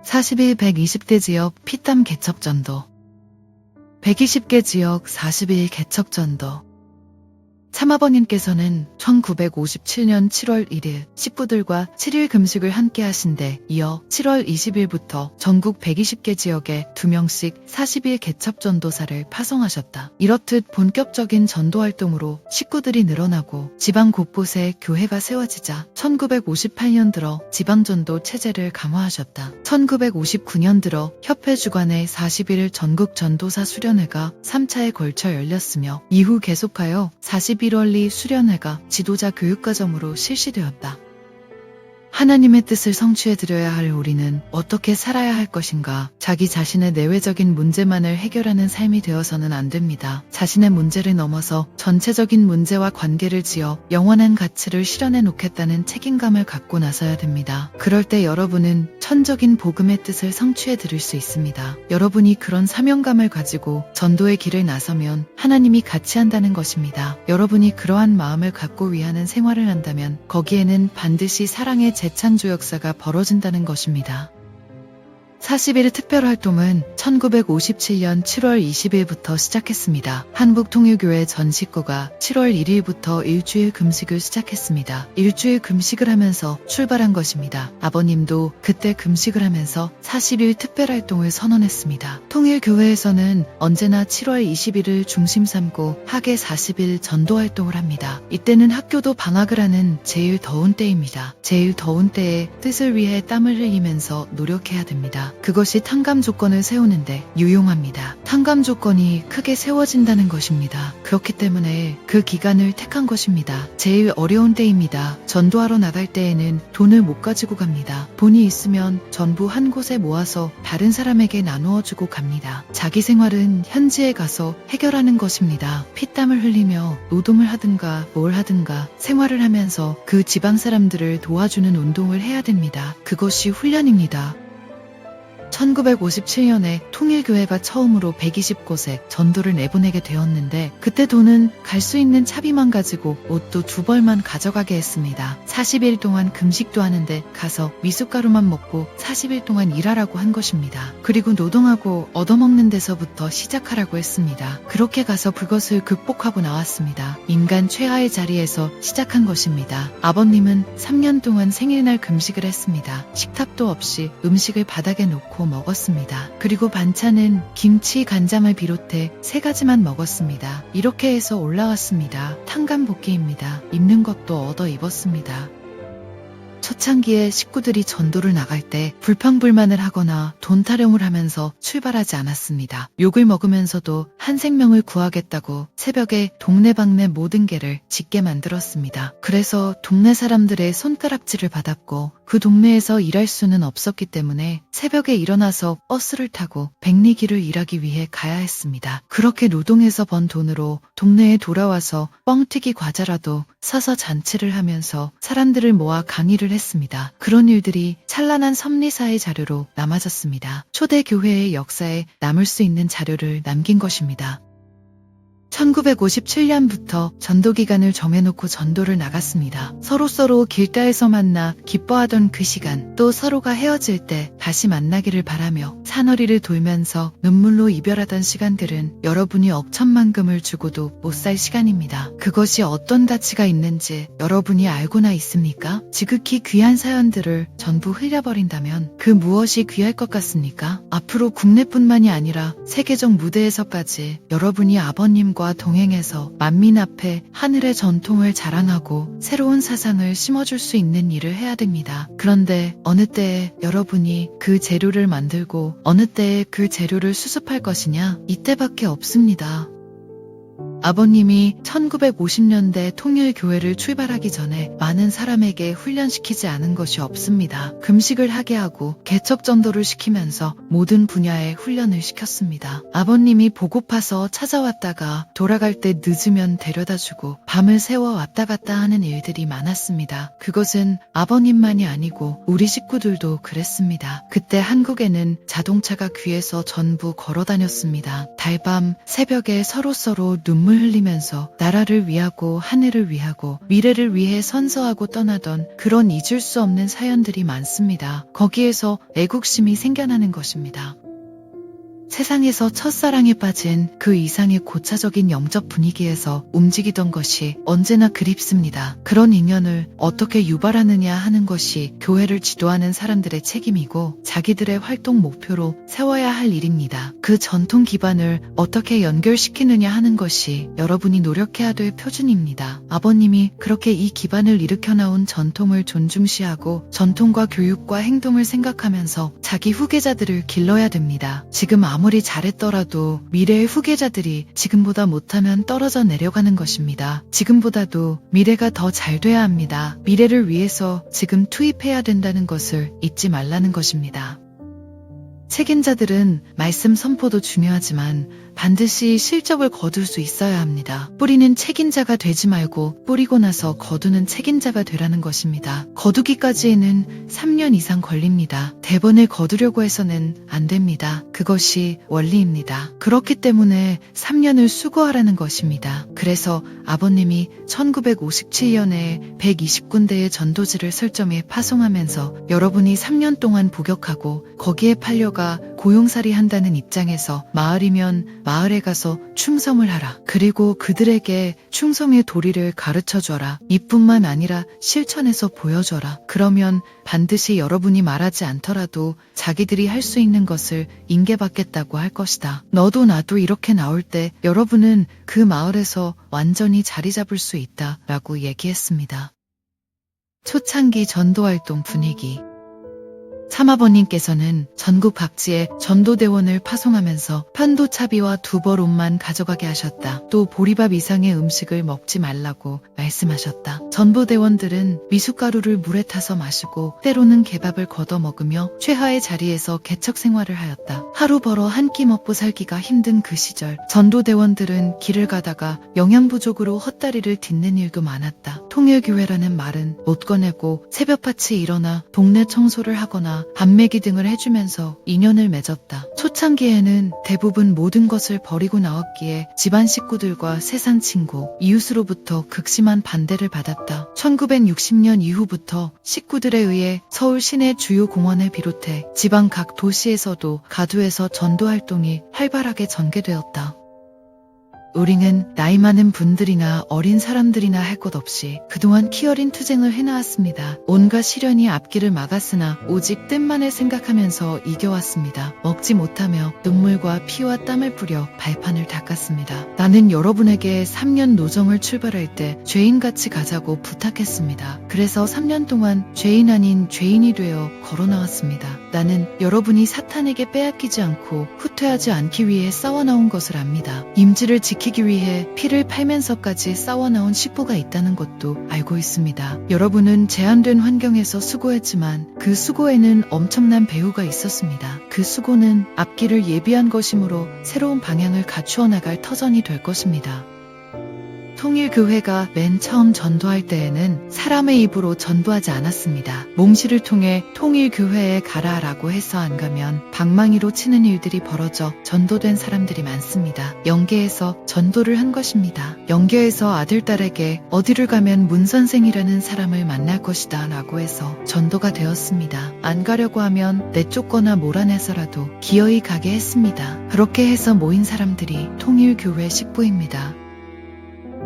40일 120대 지역 피땀 개척전도 120개 지역 40일 개척전도 참아버님께서는 1957년 7월 1일 식구들과 7일 금식을 함께 하신데 이어 7월 20일부터 전국 120개 지역에 2명씩 40일 개척전도사를 파송하셨다. 이렇듯 본격적인 전도활동으로 식구들이 늘어나고 지방 곳곳에 교회가 세워지자 1958년 들어 지방전도 체제를 강화하셨다. 1959년 들어 협회 주관의 40일 전국 전도사 수련회가 3차에 걸쳐 열렸으며 이후 계속하여 41원리 수련회가 지도자 교육과정으로 실시되었다. 하나님의 뜻을 성취해드려야 할 우리는 어떻게 살아야 할 것인가? 자기 자신의 내외적인 문제만을 해결하는 삶이 되어서는 안 됩니다. 자신의 문제를 넘어서 전체적인 문제와 관계를 지어 영원한 가치를 실현해 놓겠다는 책임감을 갖고 나서야 됩니다. 그럴 때 여러분은 천적인 복음의 뜻을 성취해 드릴 수 있습니다. 여러분이 그런 사명감을 가지고 전도의 길을 나서면 하나님이 같이 한다는 것입니다. 여러분이 그러한 마음을 갖고 위하는 생활을 한다면 거기에는 반드시 사랑의 재창조 역사가 벌어진다는 것입니다. 40일 특별활동은 1957년 7월 20일부터 시작했습니다. 한국통일교회 전 식구가 7월 1일부터 일주일 금식을 시작했습니다. 일주일 금식을 하면서 출발한 것입니다. 아버님도 그때 금식을 하면서 40일 특별활동을 선언했습니다. 통일교회에서는 언제나 7월 20일을 중심 삼고 학예 40일 전도활동을 합니다. 이때는 학교도 방학을 하는 제일 더운 때입니다. 제일 더운 때에 뜻을 위해 땀을 흘리면서 노력해야 됩니다. 그것이 탕감 조건을 세우는데 유용합니다. 탕감 조건이 크게 세워진다는 것입니다. 그렇기 때문에 그 기간을 택한 것입니다. 제일 어려운 때입니다. 전도하러 나갈 때에는 돈을 못 가지고 갑니다. 돈이 있으면 전부 한 곳에 모아서 다른 사람에게 나누어 주고 갑니다. 자기 생활은 현지에 가서 해결하는 것입니다. 피땀을 흘리며 노동을 하든가 뭘 하든가 생활을 하면서 그 지방 사람들을 도와주는 운동을 해야 됩니다. 그것이 훈련입니다. 1957년에 통일교회가 처음으로 120곳에 전도를 내보내게 되었는데 그때 돈은 갈 수 있는 차비만 가지고 옷도 2벌만 가져가게 했습니다. 40일 동안 금식도 하는데 가서 미숫가루만 먹고 40일 동안 일하라고 한 것입니다. 그리고 노동하고 얻어먹는 데서부터 시작하라고 했습니다. 그렇게 가서 그것을 극복하고 나왔습니다. 인간 최하의 자리에서 시작한 것입니다. 아버님은 3년 동안 생일날 금식을 했습니다. 식탁도 없이 음식을 바닥에 놓고 먹었습니다. 그리고 반찬은 김치, 간장을 비롯해 3가지만 먹었습니다. 이렇게 해서 올라왔습니다. 탕감복귀입니다. 입는 것도 얻어 입었습니다. 초창기에 식구들이 전도를 나갈 때 불평불만을 하거나 돈 타령을 하면서 출발하지 않았습니다. 욕을 먹으면서도 한 생명을 구하겠다고 새벽에 동네방네 모든 개를 짖게 만들었습니다. 그래서 동네 사람들의 손가락질을 받았고 그 동네에서 일할 수는 없었기 때문에 새벽에 일어나서 버스를 타고 백리길을 일하기 위해 가야 했습니다. 그렇게 노동해서 번 돈으로 동네에 돌아와서 뻥튀기 과자라도 사서 잔치를 하면서 사람들을 모아 강의를 했습니다. 그런 일들이 찬란한 섭리사의 자료로 남아졌습니다. 초대 교회의 역사에 남을 수 있는 자료를 남긴 것입니다. 1957년부터 전도기간을 정해놓고 전도를 나갔습니다. 서로 길가에서 만나 기뻐하던 그 시간, 또 서로가 헤어질 때 다시 만나기를 바라며 산허리를 돌면서 눈물로 이별하던 시간들은 여러분이 억천만금을 주고도 못 살 시간입니다. 그것이 어떤 가치가 있는지 여러분이 알고나 있습니까? 지극히 귀한 사연들을 전부 흘려버린다면 그 무엇이 귀할 것 같습니까? 앞으로 국내뿐만이 아니라 세계적 무대에서까지 여러분이 아버님과 동행해서 만민 앞에 하늘의 전통을 자랑하고 새로운 사상을 심어줄 수 있는 일을 해야 됩니다. 그런데 어느 때에 여러분이 그 재료를 만들고 어느 때에 그 재료를 수습할 것이냐? 이때밖에 없습니다. 아버님이 1950년대 통일교회를 출발하기 전에 많은 사람에게 훈련시키지 않은 것이 없습니다. 금식을 하게 하고 개척전도를 시키면서 모든 분야에 훈련을 시켰습니다. 아버님이 보고파서 찾아왔다가 돌아갈 때 늦으면 데려다주고 밤을 새워 왔다 갔다 하는 일들이 많았습니다. 그것은 아버님만이 아니고 우리 식구들도 그랬습니다. 그때 한국에는 자동차가 귀에서 전부 걸어다녔습니다. 달밤 새벽에 서로 눈물 눈물 흘리면서 나라를 위하고 하늘을 위하고 미래를 위해 선서하고 떠나던 그런 잊을 수 없는 사연들이 많습니다. 거기에서 애국심이 생겨나는 것입니다. 세상에서 첫사랑에 빠진 그 이상의 고차적인 영적 분위기에서 움직이던 것이 언제나 그립습니다. 그런 인연을 어떻게 유발하느냐 하는 것이 교회를 지도하는 사람들의 책임이고 자기들의 활동 목표로 세워야 할 일입니다. 그 전통 기반을 어떻게 연결시키느냐 하는 것이 여러분이 노력해야 될 표준입니다. 아버님이 그렇게 이 기반을 일으켜 나온 전통을 존중시하고 전통과 교육과 행동을 생각하면서 자기 후계자들을 길러야 됩니다. 지금 아무리 잘했더라도 미래의 후계자들이 지금보다 못하면 떨어져 내려가는 것입니다. 지금보다도 미래가 더 잘 돼야 합니다. 미래를 위해서 지금 투입해야 된다는 것을 잊지 말라는 것입니다. 책임자들은 말씀 선포도 중요하지만 반드시 실적을 거둘 수 있어야 합니다. 뿌리는 책임자가 되지 말고 뿌리고 나서 거두는 책임자가 되라는 것입니다. 거두기까지에는 3년 이상 걸립니다. 대번을 거두려고 해서는 안 됩니다. 그것이 원리입니다. 그렇기 때문에 3년을 수고하라는 것입니다. 그래서 아버님이 1957년에 120군데의 전도지를 설정해 파송하면서 여러분이 3년 동안 복역하고 거기에 팔려가 고용살이 한다는 입장에서 마을이면 마을에 가서 충성을 하라. 그리고 그들에게 충성의 도리를 가르쳐줘라. 이뿐만 아니라 실천해서 보여줘라. 그러면 반드시 여러분이 말하지 않더라도 자기들이 할 수 있는 것을 인계받겠다고 할 것이다. 너도 나도 이렇게 나올 때 여러분은 그 마을에서 완전히 자리 잡을 수 있다 라고 얘기했습니다. 초창기 전도활동 분위기. 참아버님께서는 전국 각지에 전도대원을 파송하면서 편도차비와 두벌 옷만 가져가게 하셨다. 또 보리밥 이상의 음식을 먹지 말라고 말씀하셨다. 전도대원들은 미숫가루를 물에 타서 마시고 때로는 개밥을 걷어 먹으며 최하의 자리에서 개척 생활을 하였다. 하루 벌어 한 끼 먹고 살기가 힘든 그 시절 전도대원들은 길을 가다가 영양 부족으로 헛다리를 딛는 일도 많았다. 통일교회라는 말은 옷 꺼내고 새벽같이 일어나 동네 청소를 하거나 밤매기 등을 해주면서 인연을 맺었다. 초창기에는 대부분 모든 것을 버리고 나왔기에 집안 식구들과 세상 친구, 이웃으로부터 극심한 반대를 받았다. 1960년 이후부터 식구들에 의해 서울 시내 주요 공원을 비롯해 지방 각 도시에서도 가두에서 전도 활동이 활발하게 전개되었다. 우리는 나이 많은 분들이나 어린 사람들이나 할 것 없이 그동안 키 어린 투쟁을 해나왔습니다. 온갖 시련이 앞길을 막았으나 오직 뜻만을 생각하면서 이겨왔습니다. 먹지 못하며 눈물과 피와 땀을 뿌려 발판을 닦았습니다. 나는 여러분에게 3년 노정을 출발할 때 죄인같이 가자고 부탁했습니다. 그래서 3년 동안 죄인 아닌 죄인이 되어 걸어나왔습니다. 나는 여러분이 사탄에게 빼앗기지 않고 후퇴하지 않기 위해 싸워나온 것을 압니다. 임지를 지키기 위해 피를 팔면서까지 싸워나온 식부가 있다는 것도 알고 있습니다. 여러분은 제한된 환경에서 수고했지만 그 수고에는 엄청난 배후가 있었습니다. 그 수고는 앞길을 예비한 것이므로 새로운 방향을 갖추어 나갈 터전이 될 것입니다. 통일교회가 맨 처음 전도할 때에는 사람의 입으로 전도하지 않았습니다. 몽시를 통해 통일교회에 가라 라고 해서 안 가면 방망이로 치는 일들이 벌어져 전도된 사람들이 많습니다. 영계에서 전도를 한 것입니다. 영계에서 아들, 딸에게 어디를 가면 문선생이라는 사람을 만날 것이다 라고 해서 전도가 되었습니다. 안 가려고 하면 내쫓거나 몰아내서라도 기어이 가게 했습니다. 그렇게 해서 모인 사람들이 통일교회 식부입니다.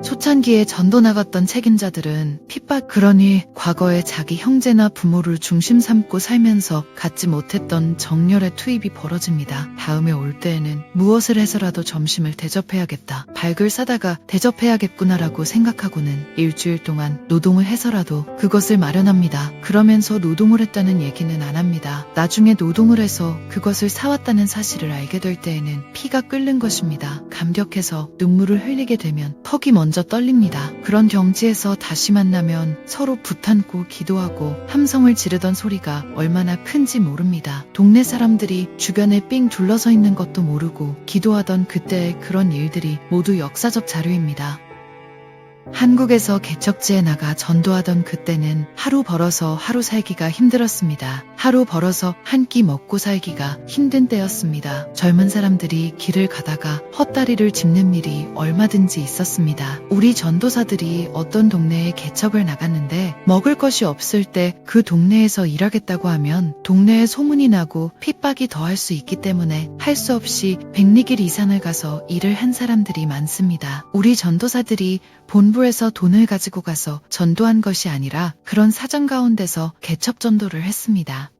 초창기에 전도 나갔던 책임자들은 핍박 그러니 과거에 자기 형제나 부모를 중심 삼고 살면서 갖지 못했던 정열의 투입이 벌어집니다. 다음에 올 때에는 무엇을 해서라도 점심을 대접해야겠다. 발글 싸다가 대접해야겠구나라고 생각하고는 일주일 동안 노동을 해서라도 그것을 마련합니다. 그러면서 노동을 했다는 얘기는 안 합니다. 나중에 노동을 해서 그것을 사왔다는 사실을 알게 될 때에는 피가 끓는 것입니다. 감격해서 눈물을 흘리게 되면 턱이 먼저 떨립니다. 그런 경지에서 다시 만나면 서로 붙안고 기도하고 함성을 지르던 소리가 얼마나 큰지 모릅니다. 동네 사람들이 주변에 삥 둘러서 있는 것도 모르고 기도하던 그때의 그런 일들이 모두 역사적 자료입니다. 한국에서 개척지에 나가 전도하던 그때는 하루 벌어서 하루 살기가 힘들었습니다. 하루 벌어서 한 끼 먹고 살기가 힘든 때였습니다. 젊은 사람들이 길을 가다가 헛다리를 짚는 일이 얼마든지 있었습니다. 우리 전도사들이 어떤 동네에 개척을 나갔는데 먹을 것이 없을 때 그 동네에서 일하겠다고 하면 동네에 소문이 나고 핍박이 더할 수 있기 때문에 할 수 없이 백리길 이산을 가서 일을 한 사람들이 많습니다. 우리 전도사들이 본부에서 돈을 가지고 가서 전도한 것이 아니라 그런 사정 가운데서 개척 전도를 했습니다.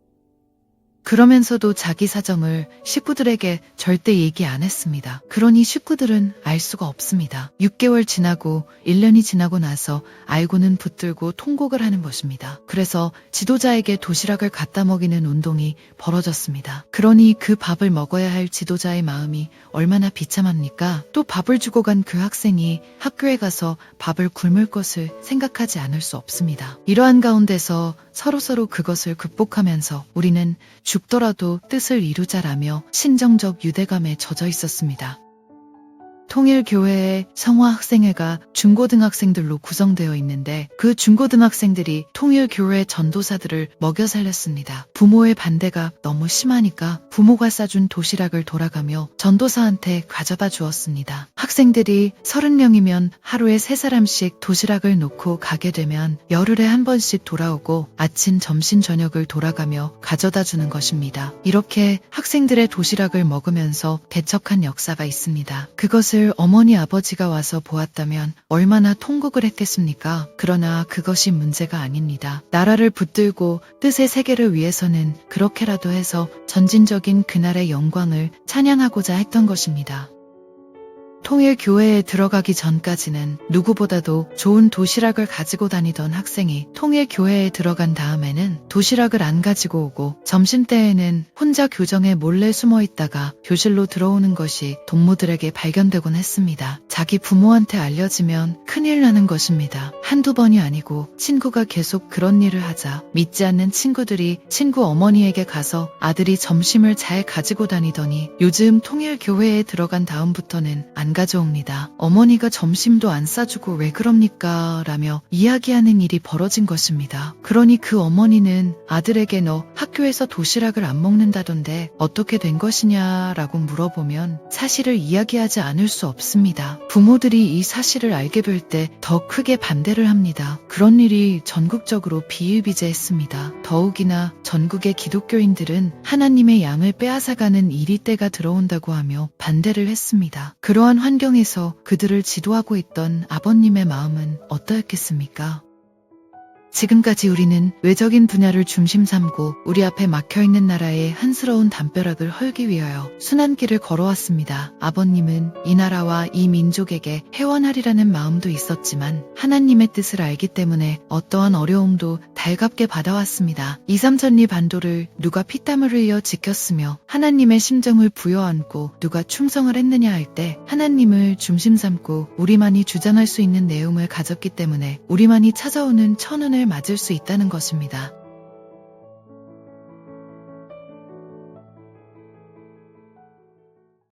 그러면서도 자기 사정을 식구들에게 절대 얘기 안 했습니다. 그러니 식구들은 알 수가 없습니다. 6개월 지나고 1년이 지나고 나서 알고는 붙들고 통곡을 하는 것입니다. 그래서 지도자에게 도시락을 갖다 먹이는 운동이 벌어졌습니다. 그러니 그 밥을 먹어야 할 지도자의 마음이 얼마나 비참합니까? 또 밥을 주고 간 그 학생이 학교에 가서 밥을 굶을 것을 생각하지 않을 수 없습니다. 이러한 가운데서 서로서로 그것을 극복하면서 우리는 죽더라도 뜻을 이루자라며 신정적 유대감에 젖어 있었습니다. 통일교회의 성화학생회가 중고등학생들로 구성되어 있는데 그 중고등학생들이 통일교회 전도사들을 먹여 살렸습니다. 부모의 반대가 너무 심하니까 부모가 싸준 도시락을 돌아가며 전도사한테 가져다 주었습니다. 학생들이 30명이면 하루에 3사람씩 도시락을 놓고 가게 되면 열흘에 한 번씩 돌아오고 아침, 점심, 저녁을 돌아가며 가져다 주는 것입니다. 이렇게 학생들의 도시락을 먹으면서 개척한 역사가 있습니다. 그것을 어머니 아버지가 와서 보았다면 얼마나 통곡을 했겠습니까? 그러나 그것이 문제가 아닙니다. 나라를 붙들고 뜻의 세계를 위해서는 그렇게라도 해서 전진적인 그날의 영광을 찬양하고자 했던 것입니다. 통일교회에 들어가기 전까지는 누구보다도 좋은 도시락을 가지고 다니던 학생이 통일교회에 들어간 다음에는 도시락을 안 가지고 오고 점심때에는 혼자 교정에 몰래 숨어 있다가 교실로 들어오는 것이 동무들에게 발견되곤 했습니다. 자기 부모한테 알려지면 큰일 나는 것입니다. 한두 번이 아니고 친구가 계속 그런 일을 하자 믿지 않는 친구들이 친구 어머니에게 가서 아들이 점심을 잘 가지고 다니더니 요즘 통일교회에 들어간 다음부터는 안 가져옵니다. 어머니가 점심도 안 싸주고 왜 그럽니까? 라며 이야기하는 일이 벌어진 것입니다. 그러니 그 어머니는 아들에게 너 학교에서 도시락을 안 먹는다던데 어떻게 된 것이냐? 라고 물어보면 사실을 이야기하지 않을 수 없습니다. 부모들이 이 사실을 알게 될 때 더 크게 반대를 합니다. 그런 일이 전국적으로 비일비재했습니다. 더욱이나 전국의 기독교인들은 하나님의 양을 빼앗아가는 이리 때가 들어온다고 하며 반대를 했습니다. 그러한 환경에서 그들을 지도하고 있던 아버님의 마음은 어떠했겠습니까? 지금까지 우리는 외적인 분야를 중심 삼고 우리 앞에 막혀있는 나라의 한스러운 담벼락을 헐기 위하여 순환길을 걸어왔습니다. 아버님은 이 나라와 이 민족에게 회원하리라는 마음도 있었지만 하나님의 뜻을 알기 때문에 어떠한 어려움도 달갑게 받아왔습니다. 2, 3천리 반도를 누가 피땀을 흘려 지켰으며 하나님의 심정을 부여안고 누가 충성을 했느냐 할 때 하나님을 중심 삼고 우리만이 주장할 수 있는 내용을 가졌기 때문에 우리만이 찾아오는 천운을 맞을 수 있다는 것입니다.